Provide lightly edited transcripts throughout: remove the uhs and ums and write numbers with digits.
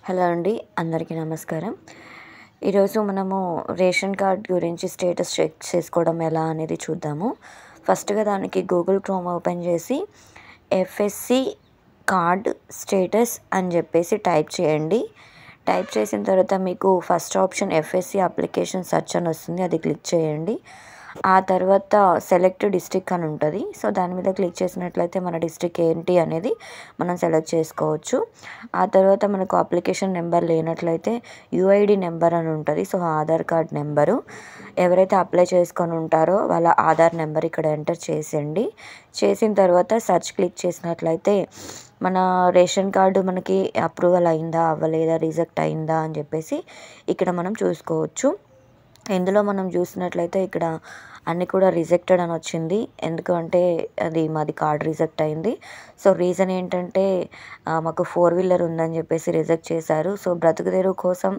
Hello అండి, అందరికీ నమస్కారం. ఈరోజు మనము రేషన్ కార్డ్ గురించి స్టేటస్ చెక్ చేసుకోవడం ఎలా అనేది చూద్దాము. ఫస్ట్గా దానికి గూగుల్ క్రోమ్ ఓపెన్ చేసి ఎఫ్ఎస్సి కార్డ్ స్టేటస్ అని చెప్పేసి టైప్ చేయండి. టైప్ చేసిన తర్వాత మీకు first option FSC application search అని వస్తుంది, అది క్లిక్ చేయండి. ఆ తర్వాత సెలెక్ట్ డిస్ట్రిక్ట్ అని ఉంటుంది. సో దాని మీద క్లిక్ చేసినట్లయితే మన డిస్ట్రిక్ట్ ఏంటి అనేది మనం సెలెక్ట్ చేసుకోవచ్చు. ఆ తర్వాత మనకు అప్లికేషన్ నెంబర్ లేనట్లయితే యూఐడి నెంబర్ అని ఉంటుంది. సో ఆధార్ కార్డ్ నెంబరు ఎవరైతే అప్లై చేసుకొని ఉంటారో వాళ్ళ ఆధార్ నెంబర్ ఇక్కడ ఎంటర్ చేసేయండి. చేసిన తర్వాత సెర్చ్ క్లిక్ చేసినట్లయితే మన రేషన్ కార్డు మనకి అప్రూవల్ అయిందా అవ్వలేదా, రిజెక్ట్ అయిందా అని చెప్పేసి ఇక్కడ మనం చూసుకోవచ్చు. ఇందులో మనం చూసినట్లయితే ఇక్కడ అన్నీ కూడా రిజెక్టెడ్ అని వచ్చింది. ఎందుకంటే అది మాది కార్డ్ రిజెక్ట్ అయింది. సో రీజన్ ఏంటంటే మాకు 4-వీలర్ ఉందని చెప్పేసి రిజెక్ట్ చేశారు. సో బ్రతుకుదెరువు కోసం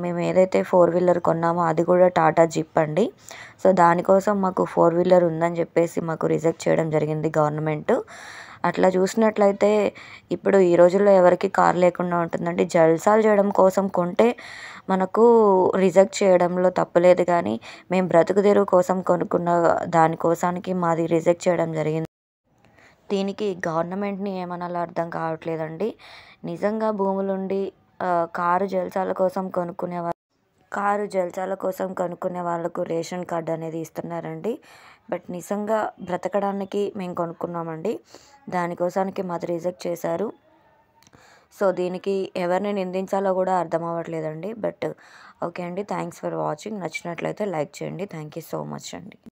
మేము ఏదైతే 4-వీలర్ కొన్నామో అది కూడా టాటా జిప్ అండి. సో దానికోసం మాకు 4-వీలర్ ఉందని చెప్పేసి మాకు రిజెక్ట్ చేయడం జరిగింది గవర్నమెంట్. అట్లా చూసినట్లయితే ఇప్పుడు ఈ రోజుల్లో ఎవరికి కార్ లేకుండా ఉంటుందండి. జల్సాలు చేయడం కోసం కొంటే మనకు రిజెక్ట్ చేయడంలో తప్పులేదు, కానీ మేము బ్రతుకుదెరువు కోసం కొనుక్కున్న దానికోసానికి మాది రిజెక్ట్ చేయడం జరిగింది. దీనికి గవర్నమెంట్ని ఏమనాలో అర్థం కావట్లేదండి. నిజంగా భూములుండి కారు జల్సాల కోసం కొనుక్కునే వాళ్ళకు రేషన్ కార్డు అనేది ఇస్తున్నారండి. బట్ నిజంగా బ్రతకడానికి మేము కొనుక్కున్నామండి, దానికోసానికి మాది రిజెక్ట్ చేశారు. సో దీనికి ఎవరిని నిందించాలో కూడా అర్థం అవ్వట్లేదండి. బట్ ఓకే అండి, థ్యాంక్స్ ఫర్ వాచింగ్. నచ్చినట్లయితే లైక్ చేయండి. థ్యాంక్ యూ సో మచ్ అండి.